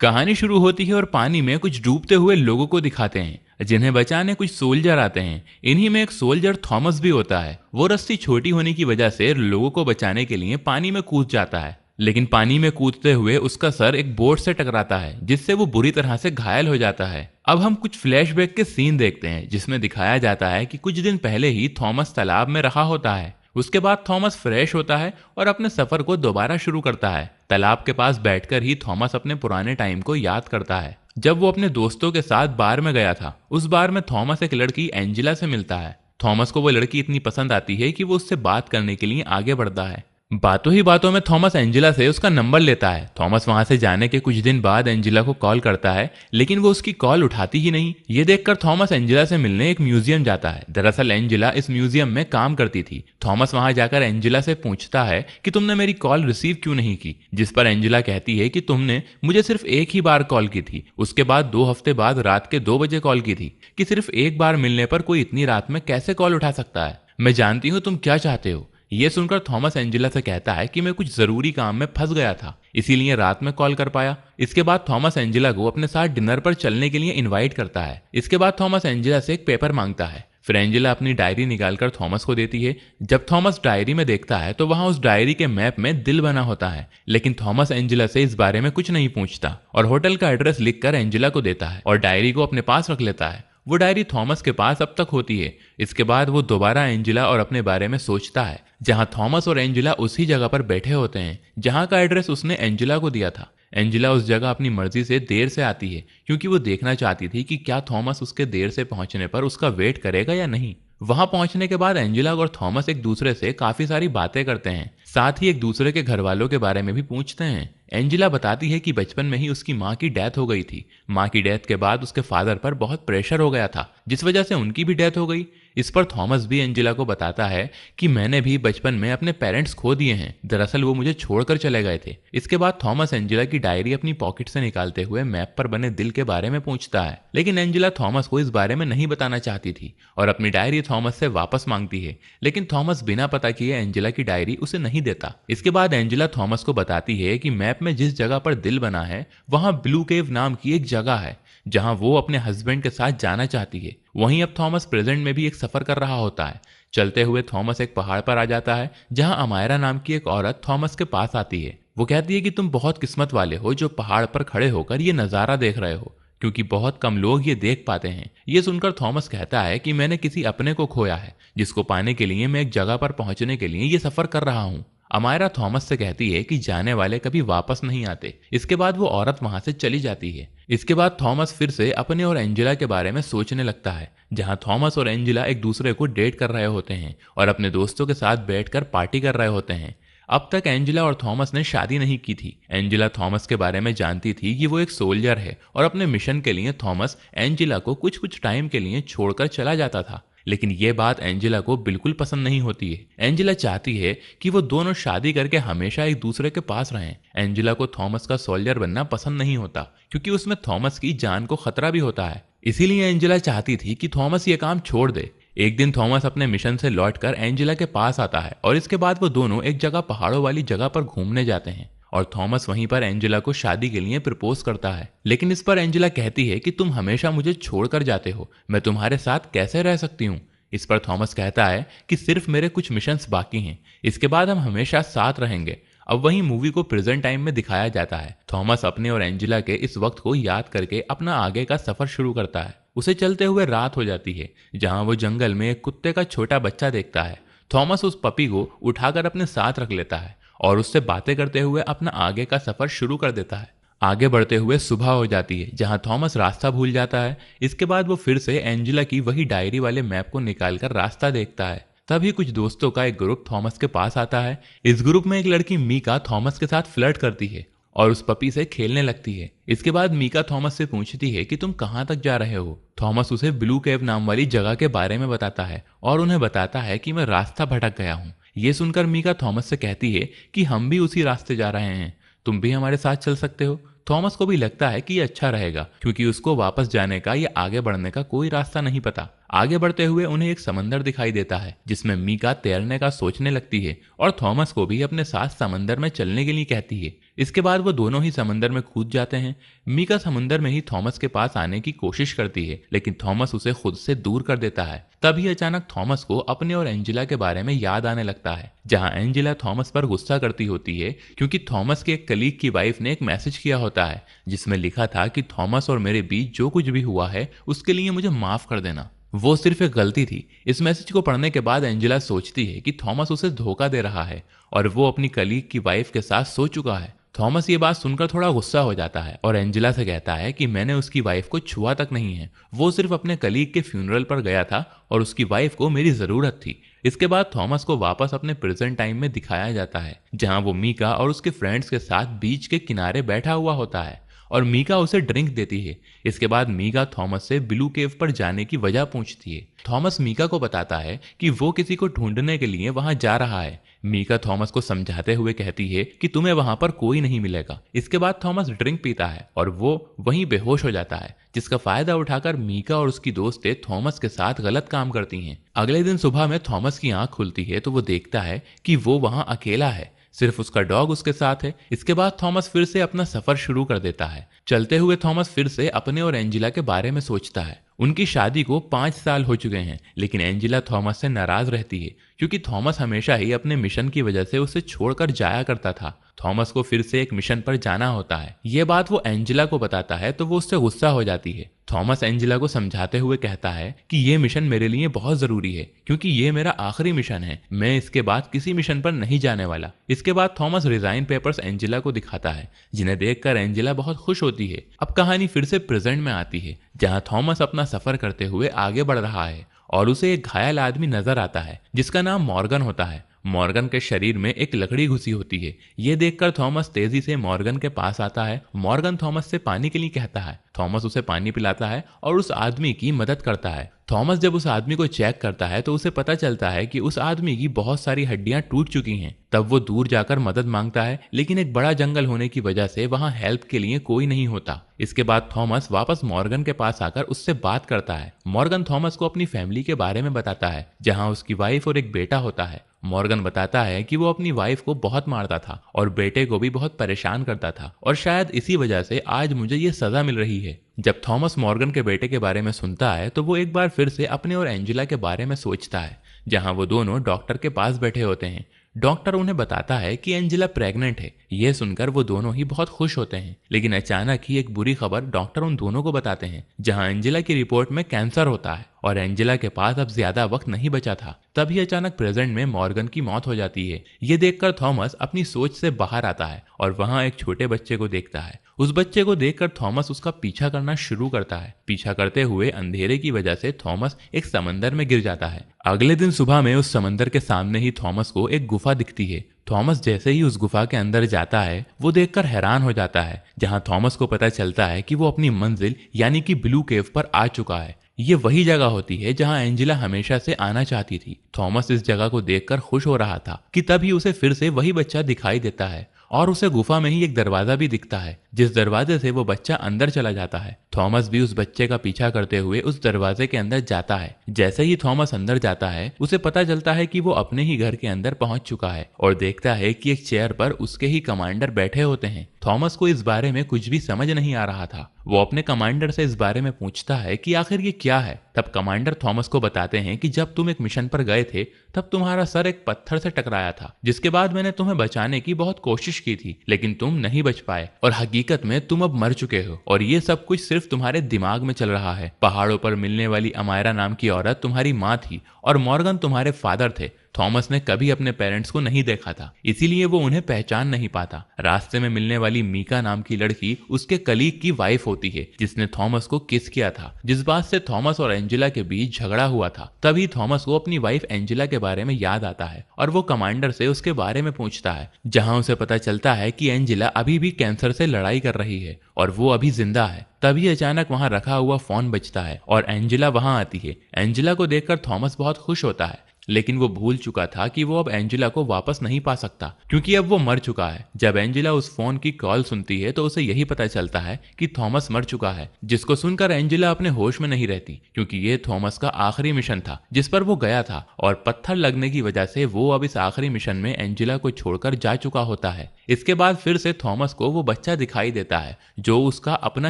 कहानी शुरू होती है और पानी में कुछ डूबते हुए लोगों को दिखाते हैं जिन्हें बचाने कुछ सोल्जर आते हैं। इन्हीं में एक सोल्जर थॉमस भी होता है। वो रस्सी छोटी होने की वजह से लोगों को बचाने के लिए पानी में कूद जाता है, लेकिन पानी में कूदते हुए उसका सर एक बोट से टकराता है जिससे वो बुरी तरह से घायल हो जाता है। अब हम कुछ फ्लैशबैक के सीन देखते हैं जिसमें दिखाया जाता है कि कुछ दिन पहले ही थॉमस तालाब में रहा होता है। उसके बाद थॉमस फ्रेश होता है और अपने सफर को दोबारा शुरू करता है। तालाब के पास बैठकर ही थॉमस अपने पुराने टाइम को याद करता है जब वो अपने दोस्तों के साथ बार में गया था। उस बार में थॉमस एक लड़की एंजिला से मिलता है। थॉमस को वो लड़की इतनी पसंद आती है कि वो उससे बात करने के लिए आगे बढ़ता है। बातों ही बातों में थॉमस एंजिला से उसका नंबर लेता है। थॉमस वहां से जाने के कुछ दिन बाद एंजिला को कॉल करता है, लेकिन वो उसकी कॉल उठाती ही नहीं। ये देखकर थॉमस एंजिला से मिलने एक म्यूजियम जाता है। दरअसल एंजिला इस म्यूजियम में काम करती थी। थॉमस वहां जाकर एंजिला से पूछता है कि तुमने मेरी कॉल रिसीव क्यों नहीं की, जिस पर एंजिला कहती है कि तुमने मुझे सिर्फ एक ही बार कॉल की थी, उसके बाद 2 हफ्ते बाद रात के 2 बजे कॉल की थी। कि सिर्फ एक बार मिलने पर कोई इतनी रात में कैसे कॉल उठा सकता है। मैं जानती हूँ तुम क्या चाहते हो। ये सुनकर थॉमस एंजिला से कहता है कि मैं कुछ जरूरी काम में फंस गया था, इसीलिए रात में कॉल कर पाया। इसके बाद थॉमस एंजिला को अपने साथ डिनर पर चलने के लिए इनवाइट करता है। इसके बाद थॉमस एंजिला से एक पेपर मांगता है। फिर एंजिला अपनी डायरी निकालकर थॉमस को देती है। जब थॉमस डायरी में देखता है तो वहां उस डायरी के मैप में दिल बना होता है, लेकिन थॉमस एंजिला से इस बारे में कुछ नहीं पूछता और होटल का एड्रेस लिखकर एंजिला को देता है और डायरी को अपने पास रख लेता है। वो डायरी थॉमस के पास अब तक होती है। इसके बाद वो दोबारा एंजिला और अपने बारे में सोचता है, जहां थॉमस और एंजिला उसी जगह पर बैठे होते हैं जहां का एड्रेस उसने एंजिला को दिया था। एंजिला उस जगह अपनी मर्जी से देर से आती है क्योंकि वो देखना चाहती थी कि क्या थॉमस उसके देर से पहुंचने पर उसका वेट करेगा या नहीं। वहां पहुंचने के बाद एंजिला और थॉमस एक दूसरे से काफी सारी बातें करते हैं, साथ ही एक दूसरे के घर वालों के बारे में भी पूछते हैं। एंजिला बताती है कि बचपन में ही उसकी माँ की डेथ हो गई थी। माँ की डेथ के बाद उसके फादर पर बहुत प्रेशर हो गया था, जिस वजह से उनकी भी डेथ हो गई। इस पर थॉमस भी एंजिला को बताता है कि मैंने भी बचपन में अपने पेरेंट्स खो दिए हैं, दरअसल वो मुझे छोड़कर चले गए थे। इसके बाद थॉमस एंजिला की डायरी अपनी पॉकेट से निकालते हुए मैप पर बने दिल के बारे में पूछता है, लेकिन एंजिला थॉमस को इस बारे में नहीं बताना चाहती थी और अपनी डायरी थॉमस से वापस मांगती है, लेकिन थॉमस बिना पता किए एंजिला की डायरी उसे नहीं देता। इसके बाद एंजिला थॉमस को बताती है कि मैप में जिस जगह पर दिल बना है वहां ब्लू केव नाम की एक जगह है जहां वो अपने हस्बैंड के साथ जाना चाहती है। वहीं अब थॉमस प्रेजेंट में भी एक सफर कर रहा होता है। चलते हुए थॉमस एक पहाड़ पर आ जाता है जहां अमायरा नाम की एक औरत थॉमस के पास आती है। वो कहती है कि तुम बहुत किस्मत वाले हो जो पहाड़ पर खड़े होकर ये नजारा देख रहे हो, क्योंकि बहुत कम लोग ये देख पाते हैं। ये सुनकर थॉमस कहता है कि मैंने किसी अपने को खोया है जिसको पाने के लिए मैं एक जगह पर पहुंचने के लिए ये सफर कर रहा हूँ। अमायरा थॉमस से कहती है कि जाने वाले कभी वापस नहीं आते। इसके बाद वो औरत वहां से चली जाती है। इसके बाद थॉमस फिर से अपने और एंजिला के बारे में सोचने लगता है, जहां थॉमस और एंजिला एक दूसरे को डेट कर रहे होते हैं और अपने दोस्तों के साथ बैठकर पार्टी कर रहे होते हैं। अब तक एंजिला और थॉमस ने शादी नहीं की थी। एंजिला थॉमस के बारे में जानती थी कि वो एक सोल्जर है और अपने मिशन के लिए थॉमस एंजिला को कुछ कुछ टाइम के लिए छोड़कर चला जाता था, लेकिन ये बात एंजिला को बिल्कुल पसंद नहीं होती है। एंजिला चाहती है कि वो दोनों शादी करके हमेशा एक दूसरे के पास रहें। एंजिला को थॉमस का सोल्जर बनना पसंद नहीं होता क्योंकि उसमें थॉमस की जान को खतरा भी होता है। इसीलिए एंजिला चाहती थी कि थॉमस ये काम छोड़ दे। एक दिन थॉमस अपने मिशन से लौटकर एंजिला के पास आता है और इसके बाद वो दोनों एक जगह पहाड़ों वाली जगह पर घूमने जाते हैं और थॉमस वहीं पर एंजिला को शादी के लिए प्रपोज करता है। लेकिन इस पर एंजिला कहती है कि तुम हमेशा मुझे छोड़कर जाते हो, मैं तुम्हारे साथ कैसे रह सकती हूँ। इस पर थॉमस कहता है कि सिर्फ मेरे कुछ मिशंस बाकी हैं, इसके बाद हम हमेशा साथ रहेंगे। अब वही मूवी को प्रेजेंट टाइम में दिखाया जाता है। थॉमस अपने और एंजिला के इस वक्त को याद करके अपना आगे का सफर शुरू करता है। उसे चलते हुए रात हो जाती है, जहां वो जंगल में एक कुत्ते का छोटा बच्चा देखता है। थॉमस उस पपी को उठाकर अपने साथ रख लेता है और उससे बातें करते हुए अपना आगे का सफर शुरू कर देता है। आगे बढ़ते हुए सुबह हो जाती है, जहां थॉमस रास्ता भूल जाता है। इसके बाद वो फिर से एंजिला की वही डायरी वाले मैप को निकालकर रास्ता देखता है। तभी कुछ दोस्तों का एक ग्रुप थॉमस के पास आता है। इस ग्रुप में एक लड़की मीका थॉमस के साथ फ्लर्ट करती है और उस पपी से खेलने लगती है। इसके बाद मीका थॉमस से पूछती है कि तुम कहां तक जा रहे हो। थॉमस उसे ब्लू केव नाम वाली जगह के बारे में बताता है और उन्हें बताता है कि मैं रास्ता भटक गया हूँ। ये सुनकर मीका थॉमस से कहती है कि हम भी उसी रास्ते जा रहे हैं, तुम भी हमारे साथ चल सकते हो। थॉमस को भी लगता है कि ये अच्छा रहेगा क्योंकि उसको वापस जाने का या आगे बढ़ने का कोई रास्ता नहीं पता। आगे बढ़ते हुए उन्हें एक समंदर दिखाई देता है जिसमें मीका तैरने का सोचने लगती है और थॉमस को भी अपने साथ समंदर में चलने के लिए कहती है। इसके बाद वो दोनों ही समंदर में कूद जाते हैं। मीका समुंदर में ही थॉमस के पास आने की कोशिश करती है, लेकिन थॉमस उसे खुद से दूर कर देता है। तभी अचानक थॉमस को अपने और एंजेला के बारे में याद आने लगता है, जहां एंजेला थॉमस पर गुस्सा करती होती है क्योंकि थॉमस के एक कलीग की वाइफ ने एक मैसेज किया होता है जिसमें लिखा था कि थॉमस और मेरे बीच जो कुछ भी हुआ है उसके लिए मुझे माफ कर देना। वो सिर्फ एक गलती थी। इस मैसेज को पढ़ने के बाद एंजेला सोचती है कि थॉमस उसे धोखा दे रहा है और वो अपनी कलीग की वाइफ के साथ सो चुका है। थॉमस ये बात सुनकर थोड़ा गुस्सा हो जाता है और एंजेला से कहता है कि मैंने उसकी वाइफ को छुआ तक नहीं है, वो सिर्फ अपने कलीग के फ्यूनरल पर गया था और उसकी वाइफ को मेरी जरूरत थी। इसके बाद थॉमस को वापस अपने प्रेजेंट टाइम में दिखाया जाता है, जहां वो मीका और उसके फ्रेंड्स के साथ बीच के किनारे बैठा हुआ होता है और मीका उसे ड्रिंक देती है। इसके बाद मीका थॉमस से ब्लू केव पर जाने की वजह पूछती है। थॉमस मीका को बताता है कि वो किसी को ढूंढने के लिए वहां जा रहा है। मीका थॉमस को समझाते हुए कहती है कि तुम्हें वहां पर कोई नहीं मिलेगा। इसके बाद थॉमस ड्रिंक पीता है और वो वहीं बेहोश हो जाता है, जिसका फायदा उठाकर मीका और उसकी दोस्तें थॉमस के साथ गलत काम करती हैं। अगले दिन सुबह में थॉमस की आंख खुलती है तो वो देखता है कि वो वहां अकेला है, सिर्फ उसका डॉग उसके साथ है। इसके बाद थॉमस फिर से अपना सफर शुरू कर देता है। चलते हुए थॉमस फिर से अपने और एंजेला के बारे में सोचता है। उनकी शादी को 5 साल हो चुके हैं, लेकिन एंजेला थॉमस से नाराज रहती है क्योंकि थॉमस हमेशा ही अपने मिशन की वजह से उसे छोड़कर जाया करता था। थॉमस को फिर से एक मिशन पर जाना होता है। ये बात वो एंजेला को बताता है तो वो उससे गुस्सा हो जाती है। थॉमस एंजेला को समझाते हुए कहता है कि ये मिशन मेरे लिए बहुत जरूरी है क्योंकि ये मेरा आखिरी मिशन है, मैं इसके बाद किसी मिशन पर नहीं जाने वाला। इसके बाद थॉमस रिजाइन पेपर्स एंजेला को दिखाता है, जिन्हें देखकर एंजेला बहुत खुश होती है। अब कहानी फिर से प्रेजेंट में आती है, जहां थॉमस अपना सफर करते हुए आगे बढ़ रहा है और उसे एक घायल आदमी नजर आता है जिसका नाम मॉर्गन होता है। मॉर्गन के शरीर में एक लकड़ी घुसी होती है। ये देखकर थॉमस तेजी से मॉर्गन के पास आता है। मॉर्गन थॉमस से पानी के लिए कहता है। थॉमस उसे पानी पिलाता है और उस आदमी की मदद करता है। थॉमस जब उस आदमी को चेक करता है तो उसे पता चलता है कि उस आदमी की बहुत सारी हड्डियां टूट चुकी हैं। तब वो दूर जाकर मदद मांगता है, लेकिन एक बड़ा जंगल होने की वजह से वहां हेल्प के लिए कोई नहीं होता। इसके बाद थॉमस वापस मॉर्गन के पास आकर उससे बात करता है। मॉर्गन थॉमस को अपनी फैमिली के बारे में बताता है, जहां उसकी वाइफ और एक बेटा होता है। मॉर्गन बताता है कि वो अपनी वाइफ को बहुत मारता था और बेटे को भी बहुत परेशान करता था और शायद इसी वजह से आज मुझे ये सजा मिल रही है। जब थॉमस मॉर्गन के बेटे के बारे में सुनता है तो वो एक बार फिर से अपने और एंजेला के बारे में सोचता है, जहां वो दोनों डॉक्टर के पास बैठे होते हैं। डॉक्टर उन्हें बताता है कि एंजेला प्रेग्नेंट है। यह सुनकर वो दोनों ही बहुत खुश होते हैं, लेकिन अचानक ही एक बुरी खबर डॉक्टर उन दोनों को बताते हैं, जहां एंजेला की रिपोर्ट में कैंसर होता है और एंजेला के पास अब ज्यादा वक्त नहीं बचा था। तभी अचानक प्रेजेंट में मॉर्गन की मौत हो जाती है। ये देखकर थॉमस अपनी सोच से बाहर आता है और वहां एक छोटे बच्चे को देखता है। उस बच्चे को देखकर थॉमस उसका पीछा करना शुरू करता है। पीछा करते हुए अंधेरे की वजह से थॉमस एक समंदर में गिर जाता है। अगले दिन सुबह में उस समंदर के सामने ही थॉमस को एक गुफा दिखती है। थॉमस जैसे ही उस गुफा के अंदर जाता है वो देखकर हैरान हो जाता है, जहां थॉमस को पता चलता है कि वो अपनी मंजिल यानी कि ब्लू केव पर आ चुका है। ये वही जगह होती है जहां एंजेला हमेशा से आना चाहती थी। थॉमस इस जगह को देखकर खुश हो रहा था कि तभी उसे फिर से वही बच्चा दिखाई देता है और उसे गुफा में ही एक दरवाजा भी दिखता है, जिस दरवाजे से वो बच्चा अंदर चला जाता है। थॉमस भी उस बच्चे का पीछा करते हुए उस दरवाजे के अंदर जाता है। जैसे ही थॉमस अंदर जाता है उसे पता चलता है कि वो अपने ही घर के अंदर पहुंच चुका है और देखता है कि एक चेयर पर उसके ही कमांडर बैठे होते हैं। थॉमस को इस बारे में कुछ भी समझ नहीं आ रहा था। वो अपने कमांडर से इस बारे में पूछता है कि आखिर ये क्या है। तब कमांडर थॉमस को बताते हैं कि जब तुम एक मिशन पर गए थे तब तुम्हारा सर एक पत्थर से टकराया था, जिसके बाद मैंने तुम्हें बचाने की बहुत कोशिश की थी, लेकिन तुम नहीं बच पाए और हकीकत में तुम अब मर चुके हो और ये सब कुछ सिर्फ तुम्हारे दिमाग में चल रहा है। पहाड़ों पर मिलने वाली अमायरा नाम की औरत तुम्हारी माँ थी और मॉर्गन तुम्हारे फादर थे। थॉमस ने कभी अपने पेरेंट्स को नहीं देखा था, इसीलिए वो उन्हें पहचान नहीं पाता। रास्ते में मिलने वाली मीका नाम की लड़की उसके कलीग की वाइफ होती है, जिसने थॉमस को किस किया था, जिस बात से थॉमस और एंजेला के बीच झगड़ा हुआ था। तभी थॉमस को अपनी वाइफ एंजेला के बारे में याद आता है और वो कमांडर से उसके बारे में पूछता है, जहां उसे पता चलता है कि एंजेला अभी भी कैंसर से लड़ाई कर रही है और वो अभी जिंदा है। तभी अचानक वहां रखा हुआ फोन बजता है और एंजेला वहां आती है। एंजेला को देखकर थॉमस बहुत खुश होता है, लेकिन वो भूल चुका था कि वो अब एंजेला को वापस नहीं पा सकता, क्योंकि अब वो मर चुका है। जब एंजेला उस फोन की कॉल सुनती है तो उसे यही पता चलता है कि थॉमस मर चुका है, जिसको सुनकर एंजेला अपने होश में नहीं रहती, क्योंकि ये थॉमस का आखिरी मिशन था जिस पर वो गया था, और पत्थर लगने की वजह से वो अब इस आखिरी मिशन में एंजेला को छोड़कर जा चुका होता है। इसके बाद फिर से थॉमस को वो बच्चा दिखाई देता है जो उसका अपना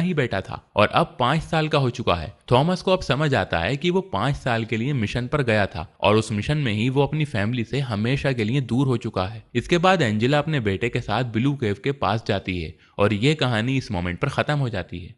ही बेटा था, और अब 5 साल का हो चुका है। थॉमस को अब समझ आता है कि वो 5 साल के लिए मिशन पर गया था, और उस मिशन में ही वो अपनी फैमिली से हमेशा के लिए दूर हो चुका है। इसके बाद एंजेला अपने बेटे के साथ ब्लू केव के पास जाती है, और ये कहानी इस मोमेंट पर खत्म हो जाती है।